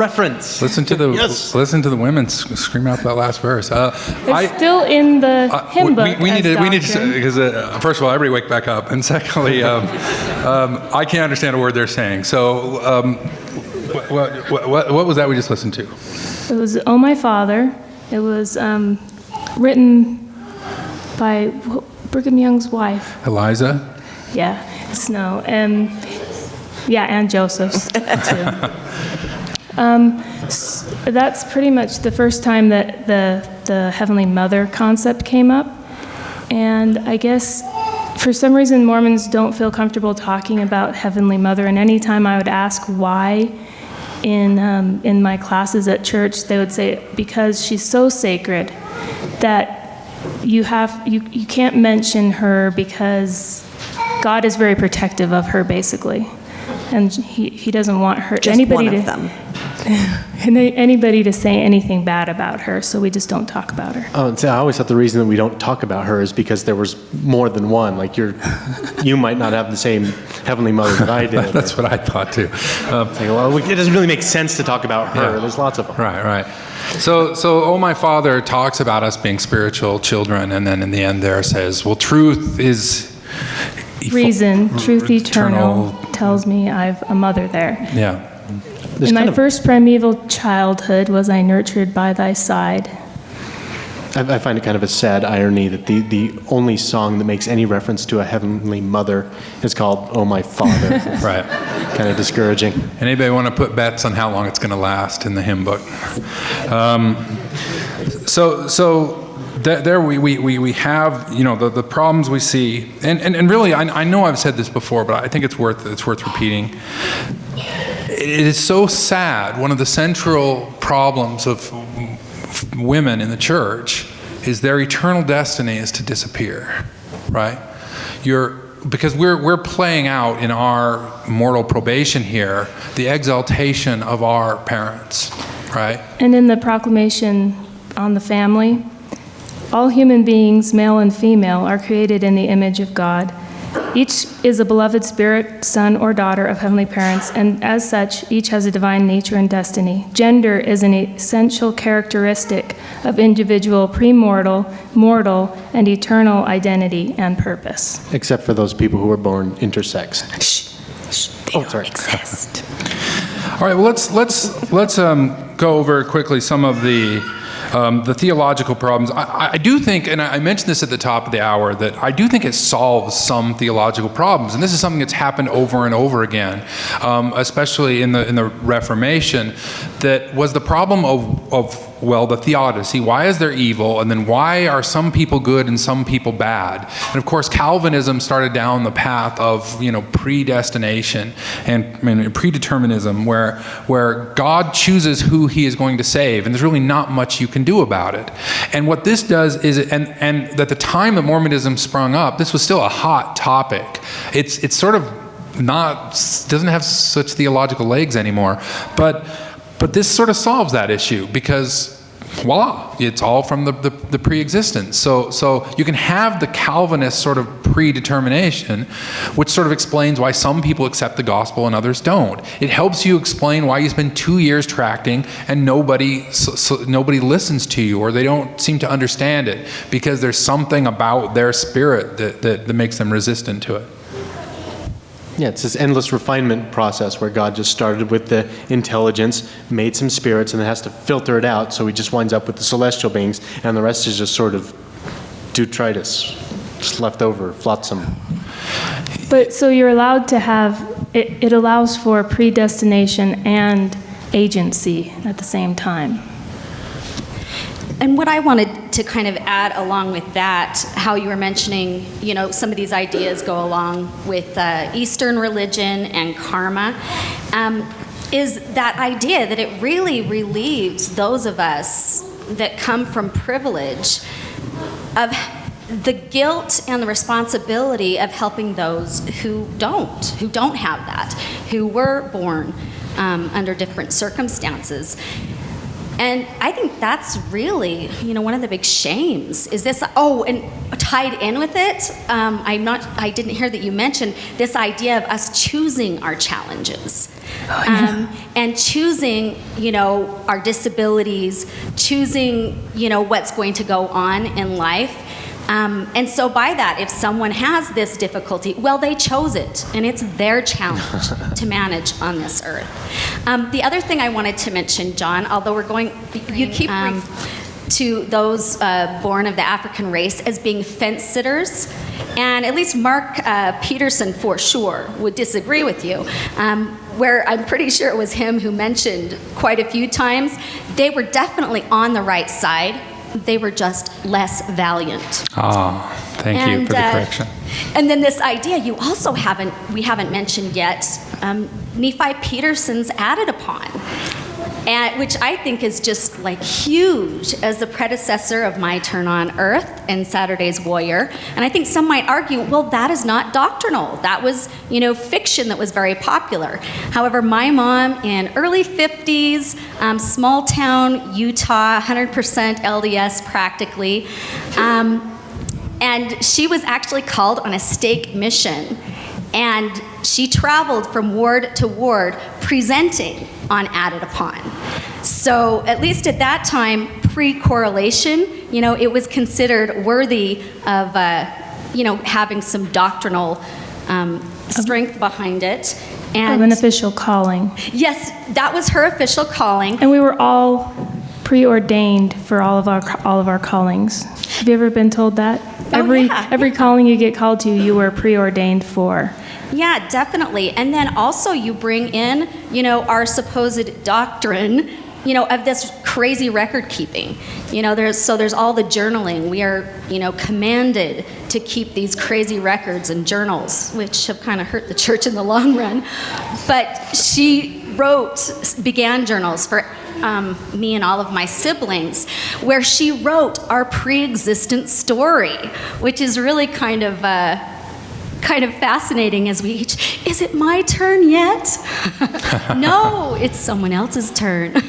reference. Listen to the women scream out that last verse. It's still in the hymn book. We need to, because first of all, everybody wake back up, and secondly, I can't understand a word they're saying. So, what was that we just listened to? It was "Oh My Father." It was written by Brigham Young's wife. Eliza? Yeah, Snow. And Joseph's too. That's pretty much the first time that the Heavenly Mother concept came up. And I guess for some reason Mormons don't feel comfortable talking about Heavenly Mother. And anytime I would ask why in my classes at church, they would say, because she's so sacred that you can't mention her because God is very protective of her, basically. And he doesn't want her anybody to say anything bad about her, so we just don't talk about her. Oh, and so I always thought the reason that we don't talk about her is because there was more than one. Like you might not have the same Heavenly Mother that I did. That's what I thought too. It doesn't really make sense to talk about her. Yeah. There's lots of them. Right. So Oh My Father talks about us being spiritual children, and then in the end there says, well, truth is reason, truth eternal tells me I've a mother there. Yeah. In my first primeval childhood was I nurtured by thy side. I find it kind of a sad irony that the only song that makes any reference to a Heavenly Mother is called "Oh My Father." Right. Kind of discouraging. Anybody want to put bets on how long it's going to last in the hymn book? There we have, the problems we see, and really, I know I've said this before, but I think it's worth repeating. It is so sad. One of the central problems of women in the church is their eternal destiny is to disappear, right? Because we're playing out in our mortal probation here the exaltation of our parents, right? And in the proclamation on the family, all human beings, male and female, are created in the image of God. Each is a beloved spirit, son or daughter of heavenly parents, and as such, each has a divine nature and destiny. Gender is an essential characteristic of individual premortal, mortal, and eternal identity and purpose. Except for those people who were born intersex. They don't exist. All right. Well, let's go over quickly some of the theological problems. I do think, and I mentioned this at the top of the hour, that I do think it solves some theological problems. And this is something that's happened over and over again, especially in the Reformation, that was the problem of the theodicy. Why is there evil? And then why are some people good and some people bad? And of course, Calvinism started down the path of, predestination and predeterminism, where God chooses who he is going to save. And there's really not much you can do about it. And what this does is, and at the time that Mormonism sprung up, this was still a hot topic. It's sort of doesn't have such theological legs anymore. But this sort of solves that issue because, voila, it's all from the pre-existence. So you can have the Calvinist sort of predetermination, which sort of explains why some people accept the gospel and others don't. It helps you explain why you spend 2 years tracting and nobody listens to you, or they don't seem to understand it because there's something about their spirit that makes them resistant to it. Yeah, it's this endless refinement process where God just started with the intelligence, made some spirits, and then has to filter it out, so he just winds up with the celestial beings, and the rest is just sort of detritus, just leftover, flotsam. But so you're allowed to have, it allows for predestination and agency at the same time. And what I wanted to kind of add along with that, how you were mentioning, some of these ideas go along with Eastern religion and karma, is that idea that it really relieves those of us that come from privilege of the guilt and the responsibility of helping those who don't have that, who were born under different circumstances. And I think that's really, one of the big shames is this. Oh, and tied in with it, I didn't hear that you mentioned this idea of us choosing our challenges. and choosing, our disabilities, choosing, what's going to go on in life. And so by that, if someone has this difficulty, well, they chose it, and it's their challenge to manage on this earth. The other thing I wanted to mention, John, although we're going to those born of the African race as being fence sitters, and at least Mark Peterson for sure would disagree with you, where I'm pretty sure it was him who mentioned quite a few times, they were definitely on the right side. They were just less valiant. Thank you for the correction. And then this idea we haven't mentioned yet, Nephi Peterson's added upon, which I think is just like huge as the predecessor of My Turn on Earth and Saturday's Warrior. And I think some might argue, well, that is not doctrinal. That was, fiction that was very popular. However, my mom in early 50s, small town Utah, 100% LDS practically, and she was actually called on a stake mission. And she traveled from ward to ward presenting on Added Upon. So at least at that time, pre-correlation, it was considered worthy of, having some doctrinal strength behind it. And Of an official calling. yes, that was her official calling. And we were all preordained for all of our callings. Have you ever been told that? Yeah. Every calling you get called to, you were preordained for. Yeah, definitely. And then also you bring in, our supposed doctrine, of this crazy record keeping. There's all the journaling. We are, commanded to keep these crazy records and journals, which have kind of hurt the church in the long run. But she began journals for me and all of my siblings, where she wrote our pre-existent story, which is really kind of fascinating as we each, is it my turn yet? No, it's someone else's turn.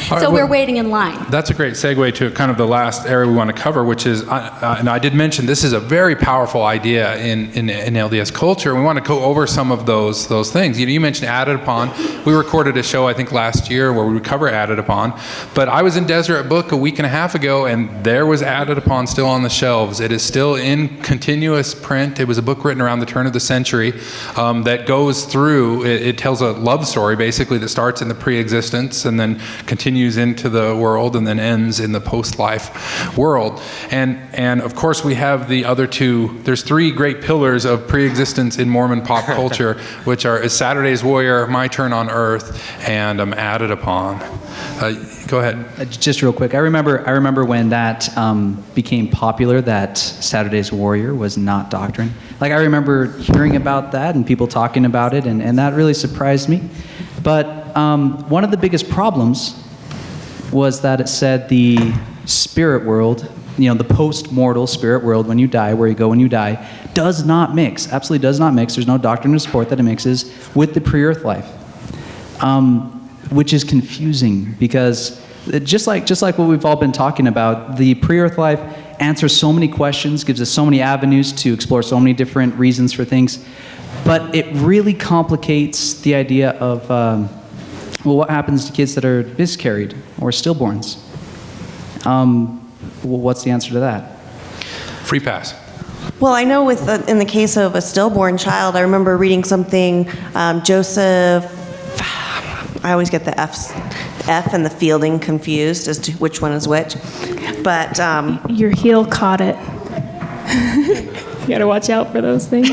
So we're waiting in line. That's a great segue to kind of the last area we want to cover, which is, and I did mention this is a very powerful idea in LDS culture. We want to go over some of those things. You mentioned Added Upon. We recorded a show, I think, last year where we would cover Added Upon. But I was in Deseret Book a week and a half ago, and there was Added Upon still on the shelves. It is still in continuous print. It was a book written around the turn of the century that goes through, it tells a love story basically that starts in the pre-existence and then continues into the world and then ends in the post-life world. And of course we have the other two, there's three great pillars of pre-existence in Mormon pop culture, which are Saturday's Warrior, My Turn on Earth, and Added Upon. Go ahead. Just real quick, I remember when that became popular, that Saturday's Warrior was not doctrine. Like, I remember hearing about that and people talking about it, and that really surprised me. But one of the biggest problems was that it said the spirit world, the post-mortal spirit world, when you die, where you go when you die, does not mix, absolutely does not mix. There's no doctrine to support that it mixes with the pre-earth life. Which is confusing, because just like what we've all been talking about, the pre-earth life answers so many questions, gives us so many avenues to explore so many different reasons for things, but it really complicates the idea of, what happens to kids that are miscarried or stillborns? What's the answer to that? Free pass. Well, I know in the case of a stillborn child, I remember reading something, Joseph, I always get the F and the Fielding confused as to which one is which, but... Your heel caught it. You gotta watch out for those things.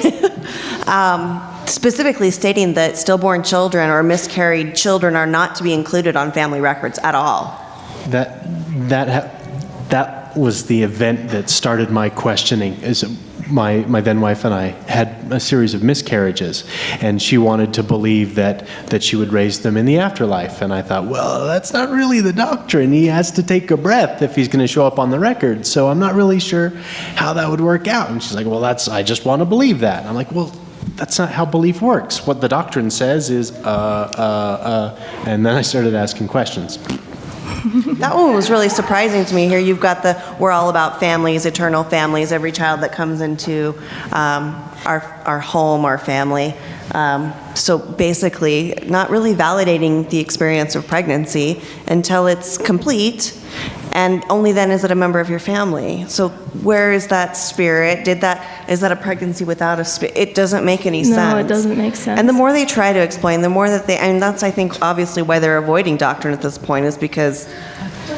Specifically stating that stillborn children or miscarried children are not to be included on family records at all. That was the event that started my questioning. Is my then wife and I had a series of miscarriages, and she wanted to believe that she would raise them in the afterlife. And I thought, well, that's not really the doctrine. He has to take a breath if he's going to show up on the record. So I'm not really sure how that would work out. And she's like, well, I just want to believe that. And I'm like, well, that's not how belief works. What the doctrine says is, and then I started asking questions. That one was really surprising to me. Here you've got we're all about families, eternal families, every child that comes into our home, our family. So basically, not really validating the experience of pregnancy until it's complete, and only then is it a member of your family. So where is that spirit? Is that a pregnancy without a spirit? It doesn't make any sense. No, it doesn't make sense. And the more they try to explain, the more that and that's, I think, obviously why they're avoiding doctrine at this point, is because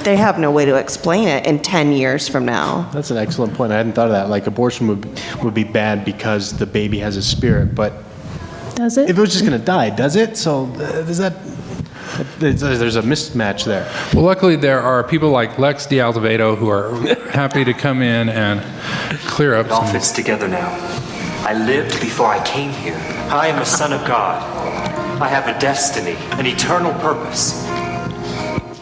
they have no way to explain it in 10 years from now. That's an excellent point. I hadn't thought of that. Like, abortion would be bad because the baby has a spirit, but Does it? if it was just going to die, does it? So there's a mismatch there. Well, luckily there are people like Lex D'Altevedo who are happy to come in and clear up It all some. fits together now. I lived before I came here. I am a son of God. I have a destiny, an eternal purpose.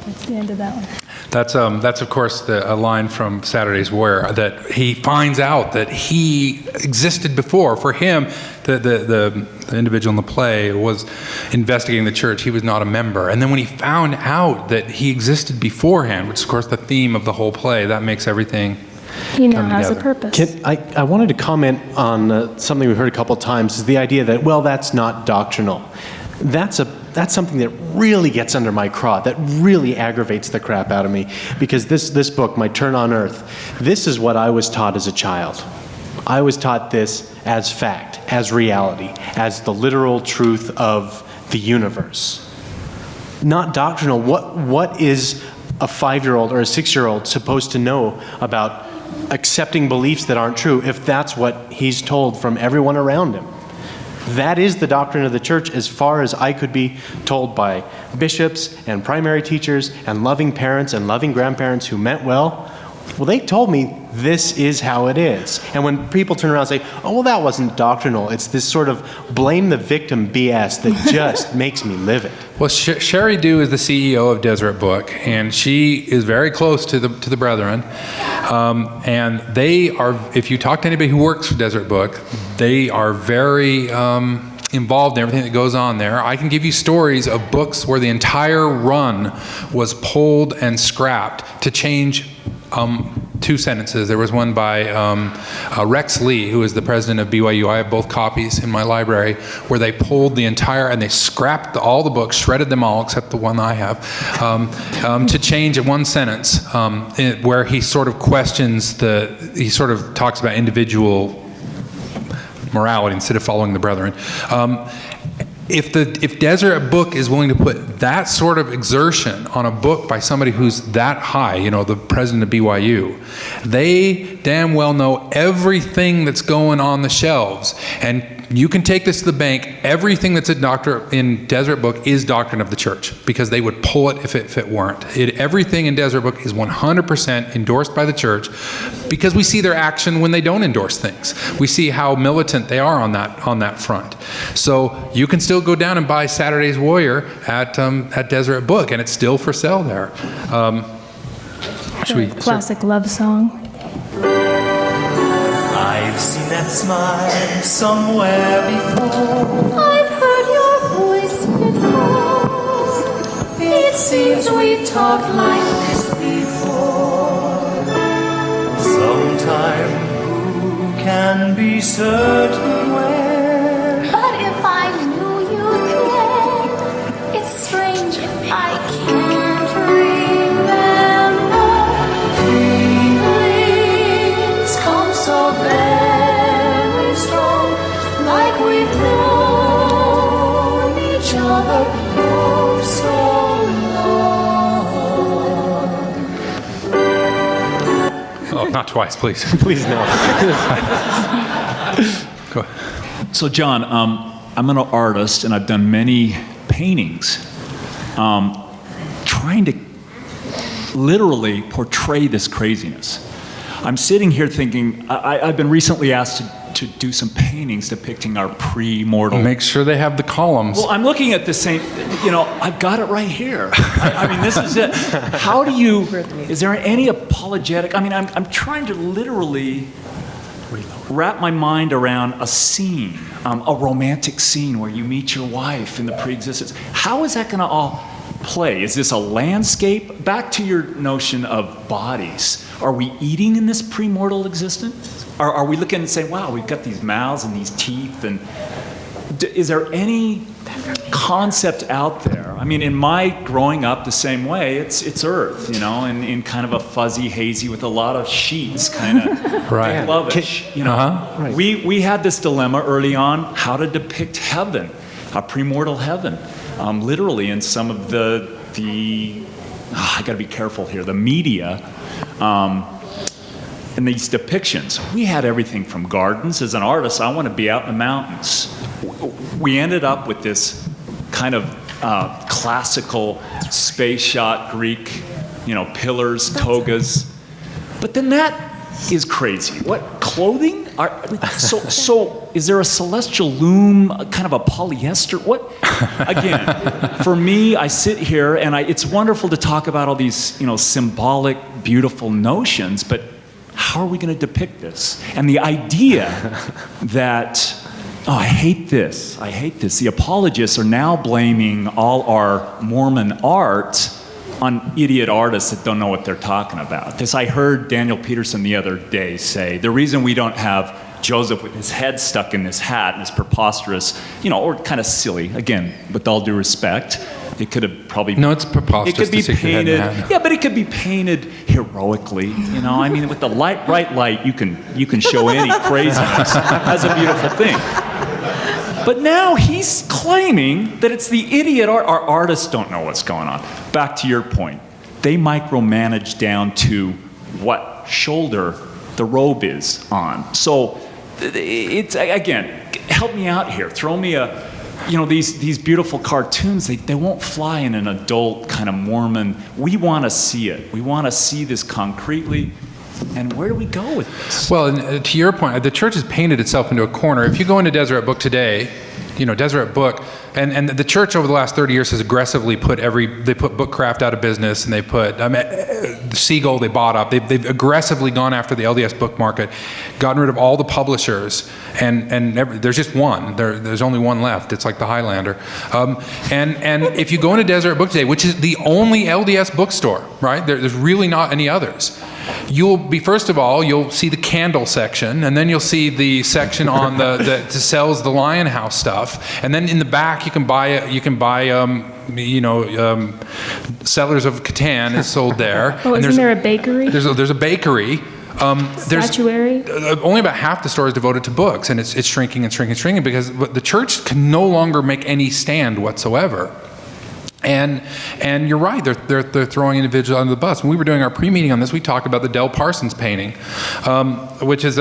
That's the end of that one. That's of course a line from Saturday's Warrior, that he finds out that he existed before. For him, the individual in the play was investigating the church. He was not a member. And then when he found out that he existed beforehand, which is of course the theme of the whole play, that makes everything He now come has a together. purpose. I wanted to comment on something we heard a couple of times, is the idea that, well, that's not doctrinal. That's something that really gets under my craw, that really aggravates the crap out of me, because this book, My Turn on Earth, this is what I was taught as a child. I was taught this as fact, as reality, as the literal truth of the universe. Not doctrinal. What is a 5-year-old or a 6-year-old supposed to know about accepting beliefs that aren't true if that's what he's told from everyone around him? That is the doctrine of the church, as far as I could be told by bishops and primary teachers and loving parents and loving grandparents who meant well. Well, they told me this is how it is. And when people turn around and say, oh, well, that wasn't doctrinal, it's this sort of blame the victim BS that just makes me livid. Well, Sherry Dew is the CEO of Deseret Book, and she is very close to the brethren. And they are, if you talk to anybody who works for Deseret Book, they are very involved in everything that goes on there. I can give you stories of books where the entire run was pulled and scrapped to change 2 sentences. There was one by Rex Lee, who is the president of BYU. I have both copies in my library, where they pulled the entire, and they scrapped all the books, shredded them all except the one I have, to change one sentence where he sort of questions he sort of talks about individual morality instead of following the brethren. If Deseret Book is willing to put that sort of exertion on a book by somebody who's that high, the president of BYU, they damn well know everything that's going on the shelves. And you can take this to the bank. Everything that's in Deseret Book is doctrine of the church, because they would pull it if it weren't. Everything in Deseret Book is 100% endorsed by the church, because we see their action when they don't endorse things. We see how militant they are on that front. So you can still go down and buy Saturday's Warrior at Deseret Book, and it's still for sale there. Classic love song. I've seen that smile somewhere before. I've heard your voice before. It seems we've talked like this before. Sometime who can be certain where? But if I knew you'd care, it's strange if I can't remember. Feelings come so very strong, like we've known each other for so long. Oh, not twice, please. Please no. Go ahead. So, John, I'm an artist, and I've done many paintings trying to literally portray this craziness. I'm sitting here thinking, I've been recently asked to do some paintings depicting our pre-mortal. Make sure they have the columns. Well, I'm looking at the same, I've got it right here. I mean, this is it. How do you, is there any apologetic, I'm trying to literally wrap my mind around a scene, a romantic scene where you meet your wife in the pre-existence. How is that going to all play? Is this a landscape? Back to your notion of bodies. Are we eating in this premortal existence? Are we looking and saying, wow, we've got these mouths and these teeth? And is there any concept out there? I mean, in my growing up the same way, it's Earth, you know, in kind of a fuzzy, hazy with a lot of sheets, kind of Right. lovish, you know. Uh-huh. We had this dilemma early on, how to depict heaven, a premortal heaven, literally in some of the I got to be careful here, the media, and these depictions. We had everything from gardens. As an artist, I want to be out in the mountains. We ended up with this kind of classical space shot Greek, you know, pillars, togas. But then that is crazy. What, clothing? So is there a celestial loom, kind of a polyester? What? Again, for me, I sit here and it's wonderful to talk about all these, you know, symbolic, beautiful notions, but how are we going to depict this? And the idea that, oh, I hate this. The apologists are now blaming all our Mormon art on idiot artists that don't know what they're talking about. This I heard Daniel Peterson the other day say, the reason we don't have Joseph with his head stuck in this hat and this preposterous, you know, or kind of silly, again, with all due respect, it could have probably... No, it's preposterous. It could be to stick your head in painted... the hat. Yeah, but it could be painted heroically, you know? I mean, with the bright light, you can show any craziness as a beautiful thing. But now he's claiming that it's the idiot art. Our artists don't know what's going on. Back to your point. They micromanage down to what shoulder the robe is on. So it's, again, help me out here. Throw me these beautiful cartoons, they won't fly in an adult kind of Mormon. We want to see it. We want to see this concretely. And where do we go with this? Well, and to your point, the church has painted itself into a corner. If you go into Deseret Book today, you know, Deseret Book, and the church over the last 30 years has aggressively put Bookcraft out of business, and they put Siegel, they bought up. They've aggressively gone after the LDS book market, gotten rid of all the publishers, and there's just one. There's only one left. It's like the Highlander. And if you go into Deseret Book today, which is the only LDS bookstore, right? There's really not any others. First of all, you'll see the candle section, and then you'll see the section on that sells the Lion House stuff, and then in the back you can buy Settlers of Catan is sold there. Oh, isn't there a bakery? There's a bakery. Statuary? Only about half the store is devoted to books, and it's shrinking and shrinking and shrinking because the church can no longer make any stand whatsoever. And you're right, they're throwing individuals under the bus. When we were doing our pre-meeting on this, we talked about the Del Parsons painting, which is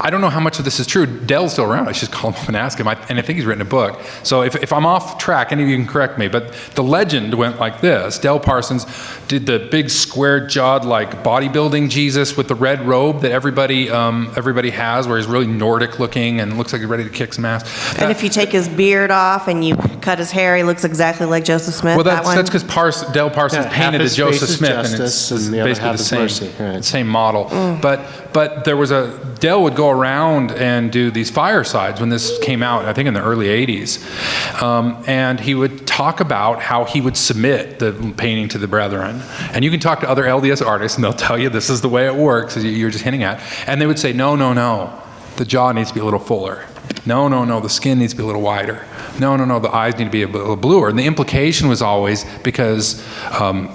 I don't know how much of this is true. Dell's still around. I should call him up and ask him. And I think he's written a book. So if I'm off track, any of you can correct me. But the legend went like this. Del Parsons did the big square-jawed, like bodybuilding Jesus with the red robe that everybody has, where he's really Nordic-looking and looks like he's ready to kick some ass. And if you take his beard off and you cut his hair, he looks exactly like Joseph Smith. Well, that's because Del Parsons painted as Joseph Smith, and it's the basically the same model. But there was Del would go around and do these firesides when this came out, I think in the early 80s. And he would talk about how he would submit the painting to the brethren. And you can talk to other LDS artists and they'll tell you this is the way it works, as you're just hinting at. And they would say, no, the jaw needs to be a little fuller. No, the skin needs to be a little wider. No, the eyes need to be a little bluer. And the implication was always because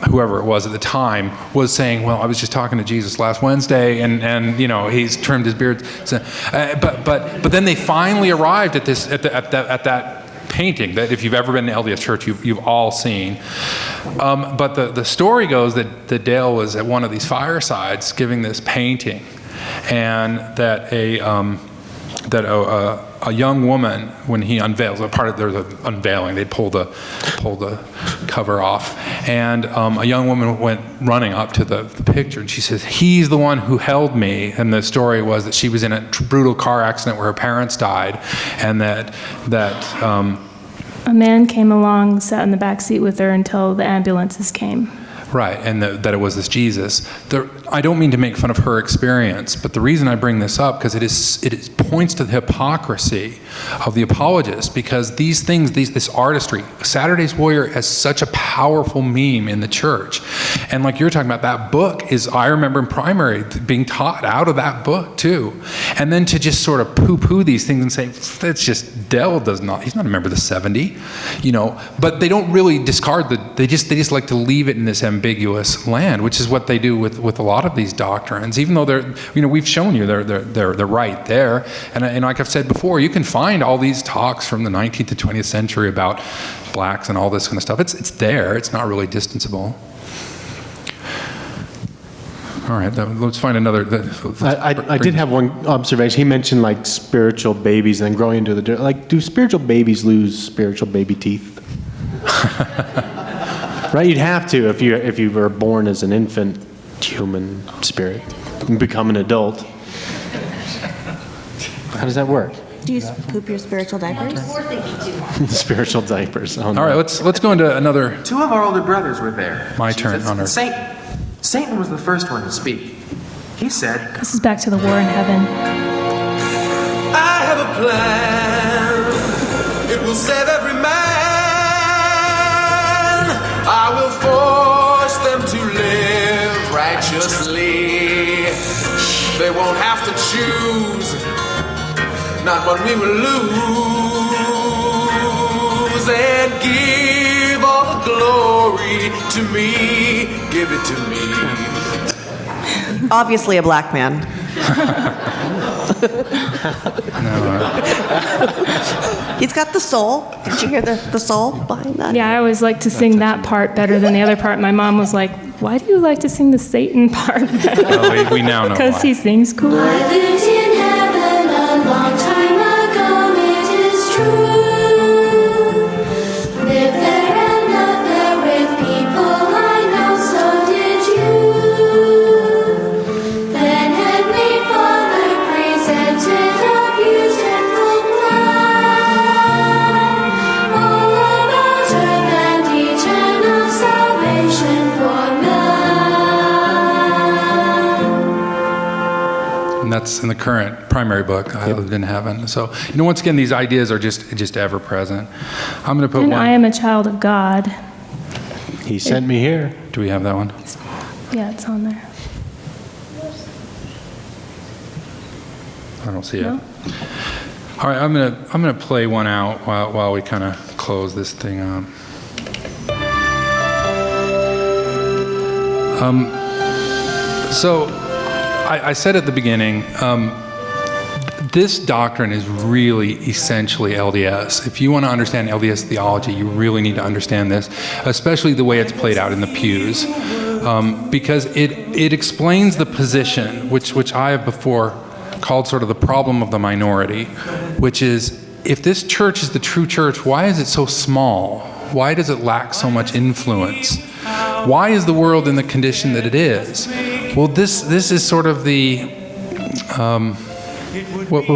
whoever it was at the time was saying, well, I was just talking to Jesus last Wednesday, and you know, he's trimmed his beard. So, but then they finally arrived at this at that painting that if you've ever been to LDS Church, you've all seen. But the story goes that Dale was at one of these firesides giving this painting, and that a young woman, when he unveils, there's an unveiling, they'd pull the cover off, and a young woman went running up to the picture, and she says, he's the one who held me. And the story was that she was in a brutal car accident where her parents died, and that a man came along, sat in the back seat with her until the ambulances came. Right, and that it was this Jesus. I don't mean to make fun of her experience, but the reason I bring this up, because it points to the hypocrisy of the apologists, because these things, this artistry, Saturday's Warrior has such a powerful meme in the church. And like you're talking about, that book is, I remember in primary being taught out of that book too. And then to just sort of poo-poo these things and say, that's just, Dell he's not a member of the 70, but they don't really discard they just like to leave it in this ambiguous land, which is what they do with a lot of these doctrines, even though we've shown you they're right there. And like I've said before, you can find all these talks from the 19th to 20th century about blacks and all this kind of stuff. It's there. It's not really distanceable. All right, let's find another. I did have one observation. He mentioned like spiritual babies and then growing into the dirt. Like, do spiritual babies lose spiritual baby teeth? Right, you'd have to if you were born as an infant human spirit and become an adult. How does that work? Do you poop your spiritual diapers? Spiritual diapers. Oh, no. All right, let's go into another. Two of our older brothers were there. My turn on earth. Satan was the first one to speak. He said, This is back to the war in heaven. I have a plan. It will save every man. I will force them to live righteously. They won't have to choose. Not one we will lose. And give all the glory to me. Give it to me. Obviously a black man. He's got the soul. Did you hear the soul behind that? Yeah, I always like to sing that part better than the other part. My mom was like, why do you like to sing the Satan part? Well, we now know Because why. he sings cool. I lived in heaven a long time ago, it is true. Lived there and loved there with people I know, so did you. Then Heavenly Father presented a beautiful plan, all about earth and eternal salvation for man. And that's in the current primary book, I Lived in Heaven. So, once again, these ideas are just ever present. I'm going to put And one. I am a child of God. He sent me here. Do we have that one? Yeah, it's on there. I don't see No? it. All right, I'm gonna play one out while we kind of close this thing up. So I said at the beginning, this doctrine is really essentially LDS. If you want to understand LDS theology, you really need to understand this, especially the way it's played out in the pews, because it explains the position, which I have before called sort of the problem of the minority, which is, if this church is the true church, why is it so small? Why does it lack so much influence? Why is the world in the condition that it is? Well, this is sort of the what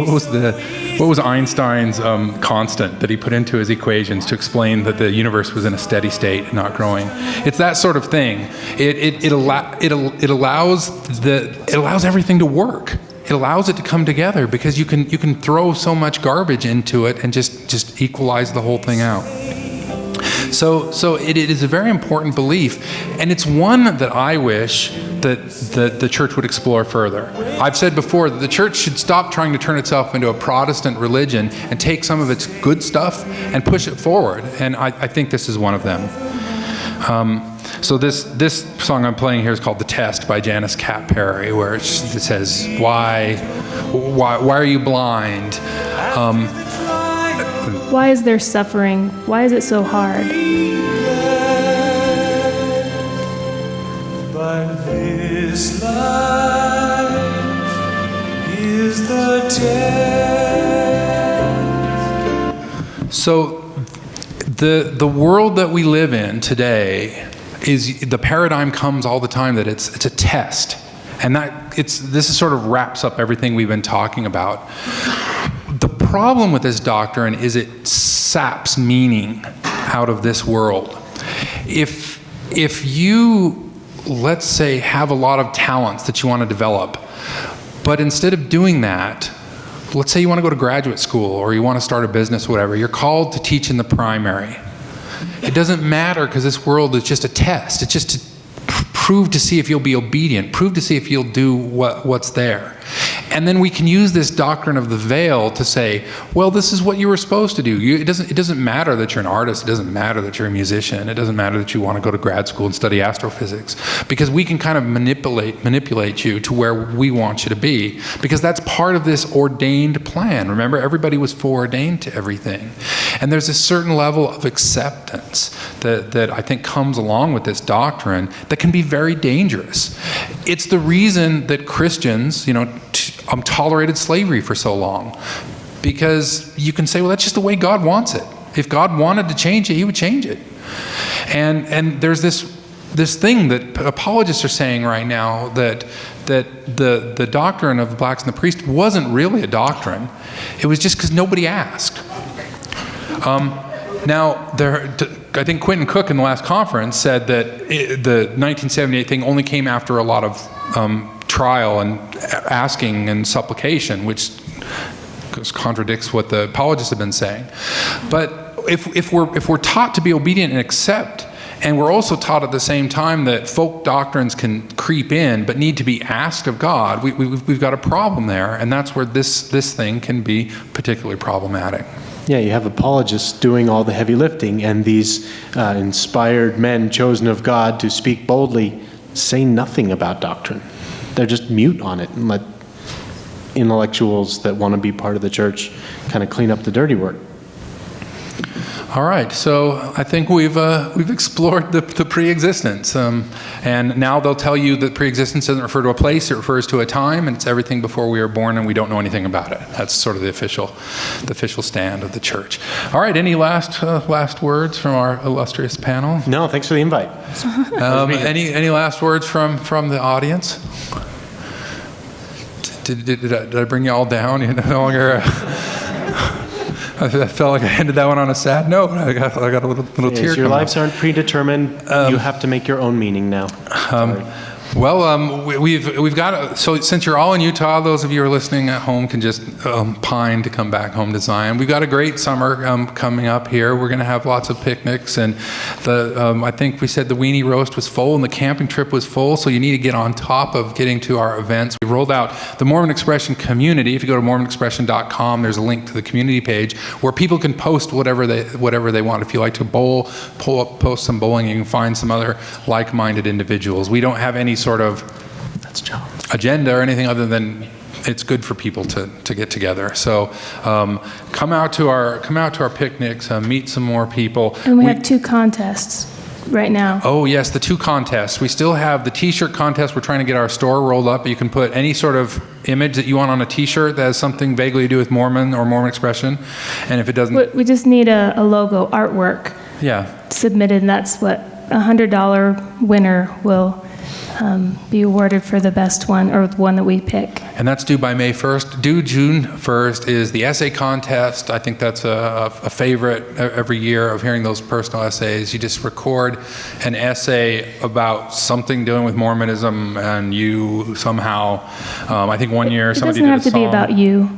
was Einstein's constant that he put into his equations to explain that the universe was in a steady state and not growing? It's that sort of thing. It allows everything to work. It allows it to come together because you can throw so much garbage into it and just equalize the whole thing out. So it is a very important belief, and it's one that I wish that the church would explore further. I've said before that the church should stop trying to turn itself into a Protestant religion and take some of its good stuff and push it forward, and I think this is one of them. So this song I'm playing here is called "The Test" by Janice Cat Perry, where it says, "Why are you blind? Why is there suffering? Why is it so hard? But this life is the test." So the world that we live in today is, the paradigm comes all the time that it's a test, and this is sort of wraps up everything we've been talking about. The problem with this doctrine is it saps meaning out of this world. If you let's say, have a lot of talents that you want to develop. But instead of doing that, let's say you want to go to graduate school or you want to start a business, whatever, you're called to teach in the primary. It doesn't matter because this world is just a test. It's just to prove to see if you'll be obedient, prove to see if you'll do what's there. And then we can use this doctrine of the veil to say, well, this is what you were supposed to do. It doesn't matter that you're an artist. It doesn't matter that you're a musician. It doesn't matter that you want to go to grad school and study astrophysics, because we can kind of manipulate you to where we want you to be, because that's part of this ordained plan. Remember, everybody was foreordained to everything. And there's a certain level of acceptance that I think comes along with this doctrine that can be very dangerous. It's the reason that Christians, tolerated slavery for so long, because you can say, well, that's just the way God wants it. If God wanted to change it, he would change it. And there's this thing that apologists are saying right now, that the doctrine of the blacks and the priest wasn't really a doctrine. It was just because nobody asked. Now, I think Quentin Cook in the last conference said that the 1978 thing only came after a lot of trial and asking and supplication, which contradicts what the apologists have been saying. But if we're taught to be obedient and accept, and we're also taught at the same time that folk doctrines can creep in but need to be asked of God, we've got a problem there, and that's where this thing can be particularly problematic. Yeah, you have apologists doing all the heavy lifting, and these inspired men chosen of God to speak boldly say nothing about doctrine. They're just mute on it and let intellectuals that want to be part of the church kind of clean up the dirty work. All right, so I think we've explored the pre-existence, and now they'll tell you that pre-existence doesn't refer to a place; it refers to a time, and it's everything before we were born, and we don't know anything about it. That's sort of the official stand of the church. All right, any last words from our illustrious panel? No, thanks for the invite. Any last words from the audience? Did I bring you all down? You're no longer. I felt like I ended that one on a sad note. I got a little tear. Your lives aren't predetermined. You have to make your own meaning now. Well, we've got, so since you're all in Utah, those of you who are listening at home can just pine to come back home to Zion. We've got a great summer coming up here. We're going to have lots of picnics, and I think we said the weenie roast was full and the camping trip was full, so you need to get on top of getting to our events. We rolled out the Mormon Expression community. If you go to mormonexpression.com, there's a link to the community page where people can post whatever they want. If you like to bowl, post some bowling, you can find some other like-minded individuals. We don't have any sort of agenda or anything other than it's good for people to get together. So come out to our picnics, meet some more people. And we have 2 contests right now. Oh yes, the 2 contests. We still have the t-shirt contest. We're trying to get our store rolled up. You can put any sort of image that you want on a t-shirt that has something vaguely to do with Mormon or Mormon Expression. And if it doesn't... We just need a logo artwork submitted, and that's what $100 winner will be awarded for the best one, or the one that we pick. And that's due by May 1st. Due June 1st is the essay contest. I think that's a favorite every year of hearing those personal essays. You just record an essay about something dealing with Mormonism, and you somehow, I think one year somebody did a song. It doesn't have to be about you.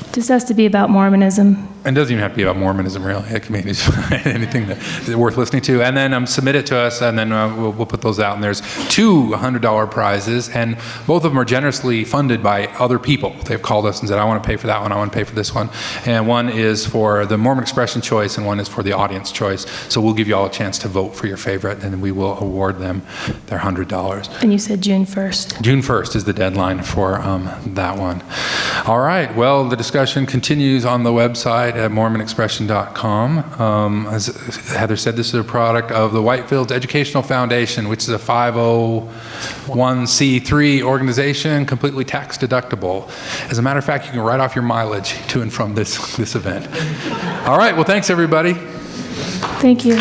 It just has to be about Mormonism. And it doesn't even have to be about Mormonism, really. It can be anything that's worth listening to. And then submit it to us, and then we'll put those out. And there's 2 $100 prizes, and both of them are generously funded by other people. They've called us and said, I want to pay for that one, I want to pay for this one. And one is for the Mormon Expression choice, and one is for the audience choice. So we'll give you all a chance to vote for your favorite, and we will award them their $100. And you said June 1st. June 1st is the deadline for that one. All right, well, the discussion continues on the website at mormonexpression.com. As Heather said, this is a product of the Whitefields Educational Foundation, which is a 501c3 organization, completely tax deductible. As a matter of fact, you can write off your mileage to and from this event. All right, well, thanks, everybody. Thank you.